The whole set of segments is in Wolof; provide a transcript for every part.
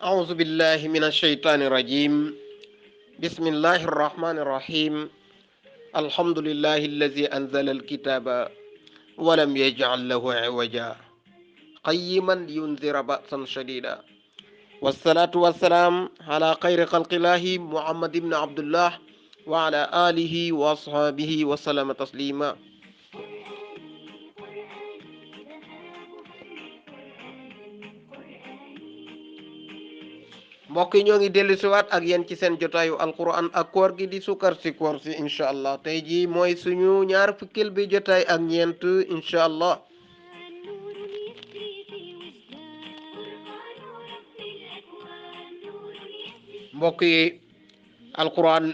أعوذ بالله من الشيطان الرجيم. بسم الله الرحمن الرحيم. الحمد لله الذي أنزل الكتاب ولم يجعل له عوجا قيما لينذر بأسا شديدا، والصلاة والسلام على خير خلق الله محمد بن عبد الله وعلى آله وأصحابه وسلم تسليما. mbokk yi ñoo ngi dellu siwaat ak yéen ci seen jotaayu alquran ak koor gi di sukar si koor si incha allah tey jii mooy suñu ñaar fukkil bi jotaay ak ñeent incha allah. mbokk yi alquran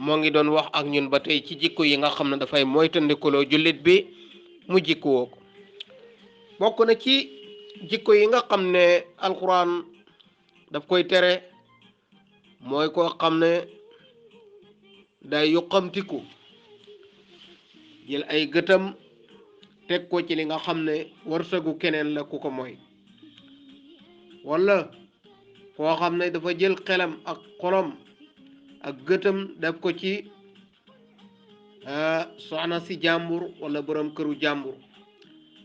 moo ngi doon wax ak ñun ba tey ci jikko yi nga xam ne dafay moytandikuloo jullit bi mu jikkuwoo ko. bokk na ci jikko yi nga xam ne alquran daf koy tere mooy koo xam ne day yuqamtiku jël ay gëtam teg ko ci li nga xam ne wërsëgu keneen la ku ko mooy, walla koo xam ne dafa jël xelam ak xolom ak gëtam def ko ci soxna si jàmbur walla borom këru jàmbur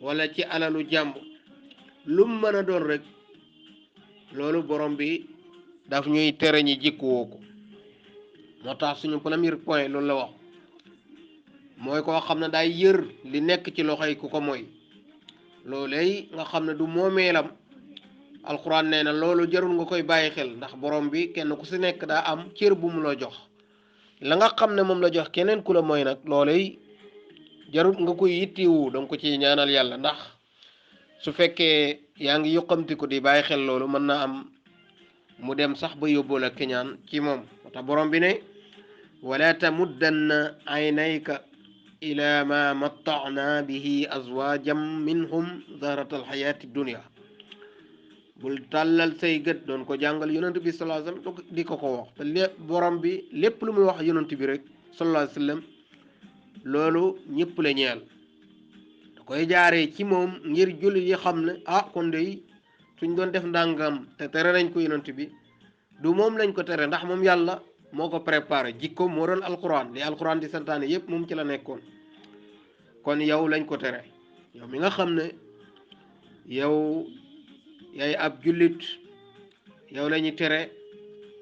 walla ci alalu jàmbur lum mën a doon rek loolu borom bi daf ñuy tere ñi jikkuwoo ko. moo tax suñu premier point loolu la wax mooy koo xam ne day yër li nekk ci loxoy ku ko mooy loolay nga xam ne du moomeelam. alxuraan nee na loolu jarul nga koy bàyyi xel ndax borom bi kenn ku si nekk daa am cër bu mu la jox. la nga xam ne moom la jox keneen ku la mooy nag loolay jarul nga koy yittiwu danga ko ci ñaanal yàlla, ndax su fekkee yaa ngi yuqamti ko di bàyyi xel loolu mën na am mu dem sax ba yóbboo la keñaan ci moom. moo tax borom bi ne wala tamuddanna aynayka ila ma matta'na bihi azwajan minhum zahrata alxayati dunia. bul tàllal say gët doon ko jàngal yonent bi sallallahu alayhi wasallam di ko wax te borom bi lépp lu muy wax yonent bi rek sallallahu alayhi wasallam loolu ñëpp la ñeel, da koy jaaree ci moom ngir jullit yi xam ne kon de suñ doon def ndàngam te tere nañ ko yonent bi du moom lañ ko tere ndax moom yàlla moo ko préparé. jikko moo doon alquran li alquran di santaane yépp moom ci la nekkoon. kon yow lañ ko tere, yow mi nga xam ne yow yaay ab jullit yow la ñu tere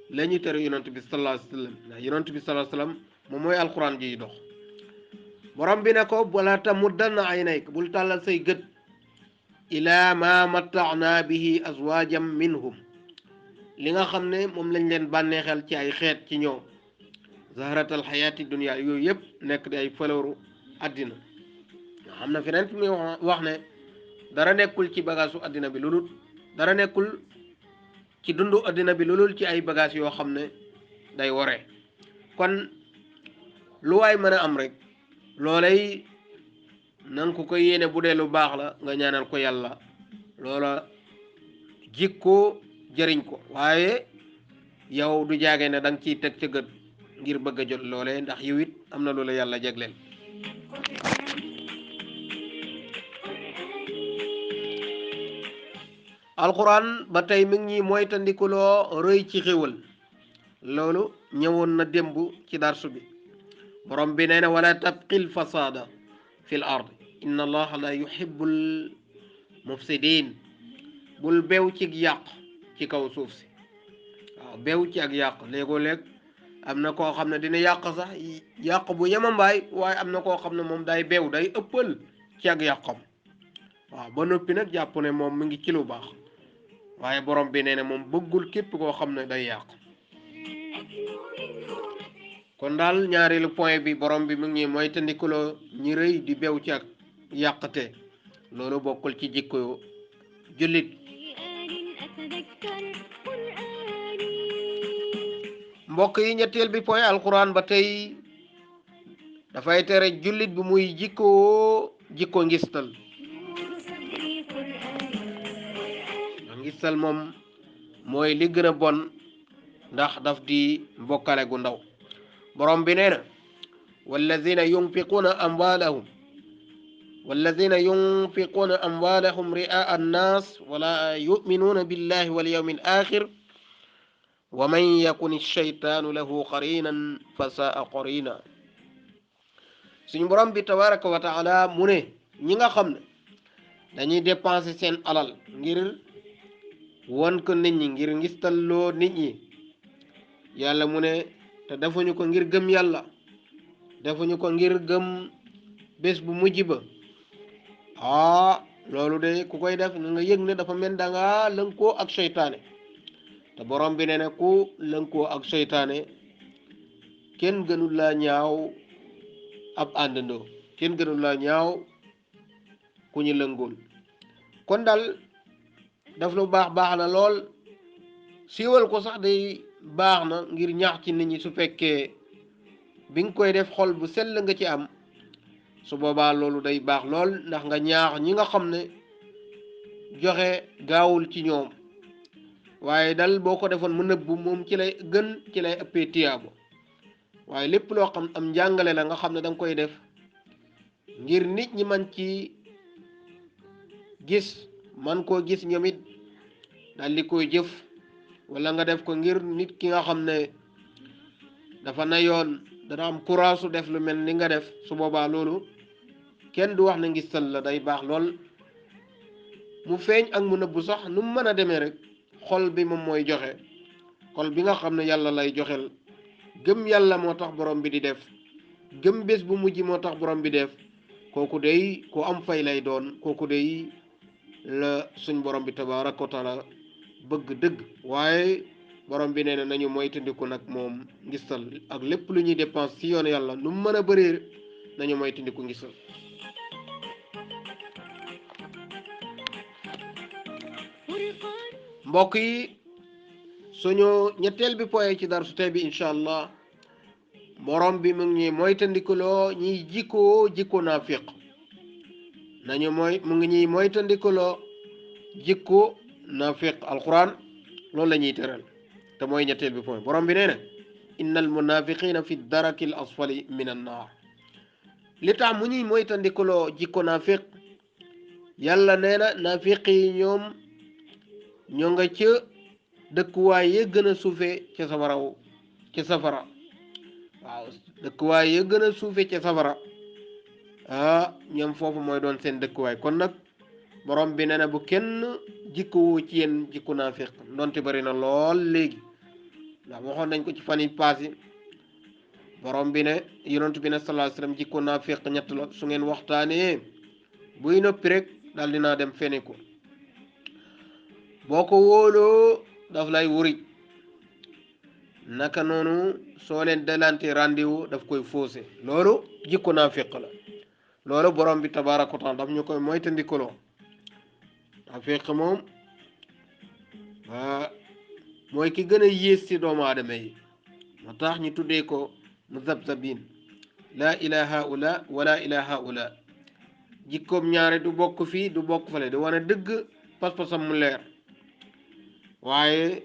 yonent bi sallallahu alayhi wasallam ndax yonent bi sallallahu alayhi wasallam moom mooy alquran jiy dox. borom bi ne ko wala tamuddanna aynayk bul tàllal say gët ila ma matta'na bihi azwajan minhum li nga xam ne moom lañ leen bànneexal ci ay xeet ci ñoom zahratal xayaati dunia yooyu yëpp nekk di ay faleuru àddina. nga xam ne feneen fi muy wax ne dara nekkul ci bagaasu àddina bi lulul dara nekkul ci dundu àddina bi lulul ci ay bagages yoo xam ne day wore. kon lu waay mën a am rek loolay nanga ko koy yéene bu dee lu baax la nga ñaanal ko yàlla loola jikko jëriñ ko, waaye yow du jaage ne danga ciy teg ca gët ngir bëgg a jot loole ndax yow it am na loola yàlla jagleel. alquran ba tey mi ngi ñuy moytandikuloo rëy ci xéwal. loolu ñëwoon na démb ci darsu bi. borom bi nee na wala tabqil fasada fil ard inna allaha la yuhibbul mufsidin. bul bew ci yàq ci kaw suuf si. waaw bew ci ak yàq léegoo léeg am na koo xam ne dina yàq sax yàq bu yemambaay, waaye am na koo xam ne moom day bew day ëppal ci ak yàqam. waaw ba noppi nag jàpp ne moom mu ngi ci lu baax, waaye borom bi nee na moom bëggul képp koo xam ne day yàq. kon daal ñaareelu point bi borom bi mu ngi moytandikuloo ñi rëy di bew ci ak yàqte loolu bokkul ci jikko jullit. mbokk yi ñetteel bi point alquran ba tey dafay tere jullit bi muy jikko ngistal. ngistal moom mooy li gën a bon ndax daf di mbokkale gu ndaw. borom bi nee na wallazina yunfiquuna amwaalahum والذين ينفقون أموالهم رئاء الناس ولا يؤمنون بالله واليوم الآخر ومن يكن الشيطان له قرينا فساء قرينا. suñu borom bi tabaraka wa taala mu ne ñi nga xam ne dañuy dépenser seen alal ngir won ko nit ñi, ngir ngistalloo nit ñi, yàlla mu ne te defuñu ko ngir gëm yàlla, defuñu ko ngir gëm bés bu mujj ba, loolu de ku koy def nga yëg ne dafa mel da nga lënkoo ak seytaane. te borom bi ne ne ku lënkoo ak seytaane kenn gënul laa ñaaw ab àndandoo, kenn gënul laa ñaaw ku ñu lëngool. kon dal daf lu baax na lool, siiwal ko sax day baax na ngir ñaax ci nit ñi. su fekkee bi nga koy def xol bu sell nga ci am, su boobaa loolu day baax lool, ndax nga ñaax ñi nga xam ne joxe gaawul ci ñoom, waaye dal boo ko defoon mu nëbbu moom ci lay gën, ci lay ëppee tiyaabo. waaye lépp loo xam am njàngale la nga xam ne da nga koy def ngir nit ñi man ci gis, man koo gis ñoom it daal di koy jëf, wala nga def ko ngir nit ki nga xam ne dafa na yoon dana am courage su def lu mel ni nga def, su boobaa loolu kenn du wax ne ngistal la, day baax lool mu feeñ ak mu nëbbu sax nu mu mën a demee rek. xol bi moom mooy joxe, xol bi nga xam ne yàlla lay joxel, gëm yàlla moo tax borom bi di def, gëm bés bu mujj moo tax borom bi def, kooku day ku am fay lay doon, kooku day la suñ borom bi tabaaraka wa taala bëgg dëgg. waaye borom bi nee na nañu moytandiku nag moom ngistal, ak lépp lu ñuy dépense ci yoon yàlla nu mu mën a bëree nañu moytandiku ngistal. mbokk yi, suñu ñetteel bi poye ci darsu tey bi incha allah, borom bi mu ngi ñuy moytandikuloo ñiy jikko naafiq. mu ngi ñuy moytandikuloo jikko naafiq. alquran loolu la ñuy teral, te mooy ñetteel bi poye. borom bi nee na innal munafiqina fi daraki l asfali min an naar. li tax mu ñuy moytandikuloo jikko naafiq, yàlla nee na naafiq yi ñoom ñoo nga ca dëkkuwaay ya gën a suufe ca safara. waaw, dëkkuwaay ya gën a suufe ca safara, ñoom foofu mooy doon seen dëkkuwaay. kon nag borom bi nee na bu kenn jikko ci yéen jikko naafiq, ndonte bari na lool léegi, ndax waxoon nañ ko ci fan yi passé. borom bi ne yonent bi ne sallallahu alayhi wasallam jikko naafiq ñett la, su ngeen waxtaanee buy noppi rek daal dinaa dem fene ko. boo ko wóoloo daf lay wuri, naka noonu soo leen dalante rendez-vous daf koy faussé. loolu jikko naafiq la. loolu borom bi tabaaraka wa taala daf ñu koy moytandikuloo. naafiq moom mooy ki gën a yées ci doomu aadama yi, moo tax ñu tuddee ko muzabzabin, laa ilaa haula wala ilaa haula. jikkoom ñaare du bokk fii du bokk fale, di wane dëgg pas-pasam mu leer, waaye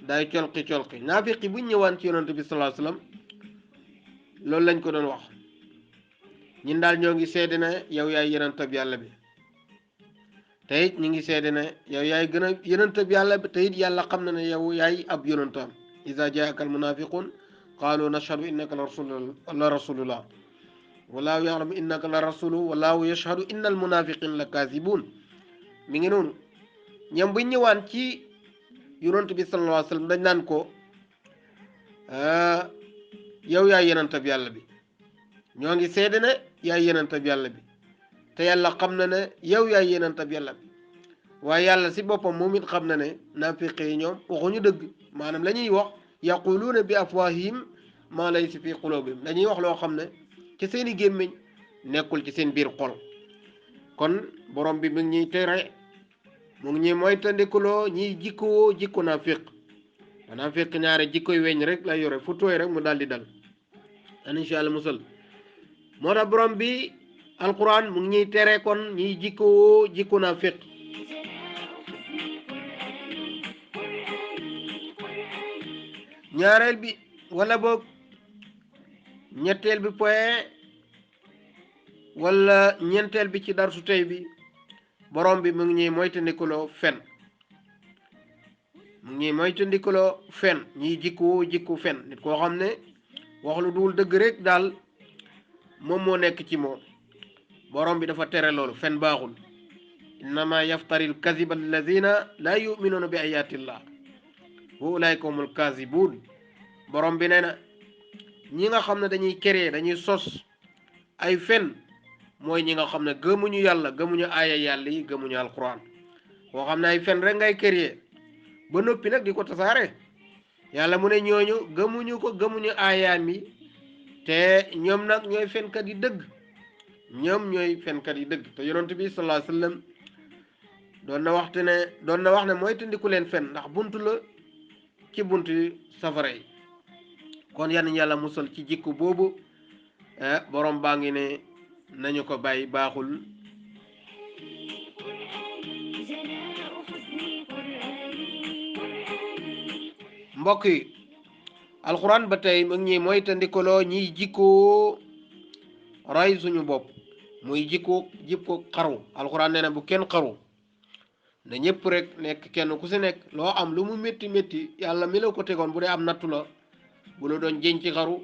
day colki naafiq yi buñ ñëwaan ci yonent bi sallallahu alayhi wasallam loolu lañ ko doon wax: ñun daal ñoo ngi seede ne yow yaay yonentab yàlla bi, te it ñu ngi seede ne yow yaay gën a yonentab yàlla bi, te it yàlla xam na ne yow yaay ab yonentam. iza jaaka al munafiqun qaalu nashhadu innaka la rasulullah wallahu ya'lamu innaka la rasuluhu wallahu yashhadu innal munafiqin la kaazibun. mi ngi noonu, ñoom buñ ñëwaan ci yonent bi sallallahu alayhi wasallam dañ naan ko yow yaay yonentab yàlla bi, ñoo ngi seede ne yaay yonentab yàlla bi, te yàlla xam na ne yow yaay yonentab yàlla bi. waaye yàlla si boppam moom it xam na ne naafiq yi ñoom waxuñu dëgg, maanaam la ñuy wax yaquluuna bi afwahihim ma laysa fi qulubihim, dañuy wax loo xam ne ci seeni gémmiñ nekkul ci seen biir xol. kon borom bi mu ngi ñuy tere, mu ngi ñuy moytandikuloo ñiy jikko naafiq. naafiq ñaare jikkoy weñ rek lay yore, fu tooy rek mu daal di dal. insha Allah musal. moo tax borom bi alquran mu ngi ñuy tere kon ñiy jikko naafiq. ñaareel bi wala boog ñetteel bi point wala ñeenteel bi ci darsu tey bi borom bi mu ngi ñuy moytandikuloo fen mu ngi ñuy moytandikuloo fen ñiy jikku fen nit koo xam ne wax lu dul dëgg rek daal moom moo nekk ci moom borom bi dafa tere loolu fen baaxul innama yaftari l kaziba alladina la yuminuuna bi ayatillah wa ulaika humul kazibuun borom bi nee na ñi nga xam ne dañuy créer dañuy sos ay fen mooy ñi nga xam ne gëmuñu yàlla gëmuñu aaya yàlla yi gëmuñu alquran koo xam ne ay fen rek ngay créer ba noppi nag di ko tasaare yàlla mu ne ñooñu gëmuñu ko gëmuñu aayaam yi te ñoom nag ñooy fenkat yi dëgg ñoom ñooy fenkat yi dëgg te yonent bi sallallahu alayhi wasallam doon na wax ne mooy tandiku leen fen ndax buntu la ci buntu safara yi kon yan yàlla musal ci jikko boobu borom baa ngi ne nañu ko bàyyi baaxul mbokk yi alxuraan ba tey mu ngi mooy tandikoloo ñiy jikko ray suñu bopp muy jikko xaru alxuraan nee na bu kenn xaru na ñëpp rek nekk kenn ku si nekk loo am lu mu métti métti yàlla mi la ko tegoon bu dee am nattu la bu la doon jën ci xaru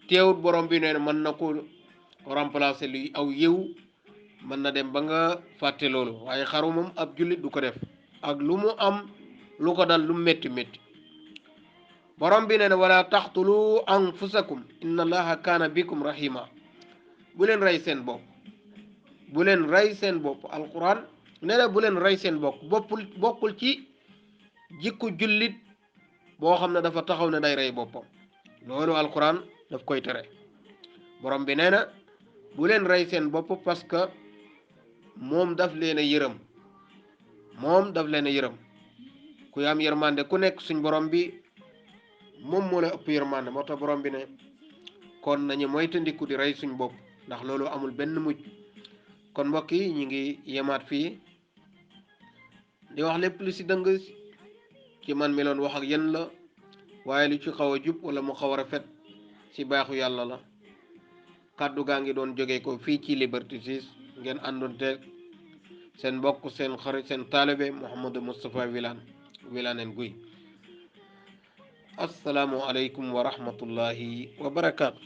teewut borom bi nee na mën na ko remplacer luy aw yëw mën na dem ba nga fàtte loolu waaye xaru moom ab jullit du ko def ak lu mu am lu ko dal lu métti métti borom bi nee na wala taqtulu anfusakum inna allaha kaana bikum rahima bu leen rey seen bopp bu leen rey seen bopp alquran nee na bu leen rey seen bopp bokkul ci jikku jullit boo xam ne dafa taxaw ne day rey boppam loolu alquran daf koy tere borom bi nee na bu leen rey seen bopp parce que moom daf leen a yërëm ku am yërmande ku nekk suñ borom bi moom moo la ëpp yërmande moo tax borom bi ne kon nañu moytandiku di rey suñ bopp ndax loolu amul benn mujj kon mbokk yi ñu ngi yemaat fii di wax lépp lu si dëng ci man mi loon wax ak yéen la waaye lu ci xaw a jub wala mu xaw a rafet ci baaxu yàlla la kàddu gaa ngi doon jóge ko fii ci Liberté 6 ngeen àndoon te seen mbokk seen xarit seen taalibe Mouhamadou Moustapha Wilane Guèye assalaamu aleykum wa rahmatullahi wa barakaatu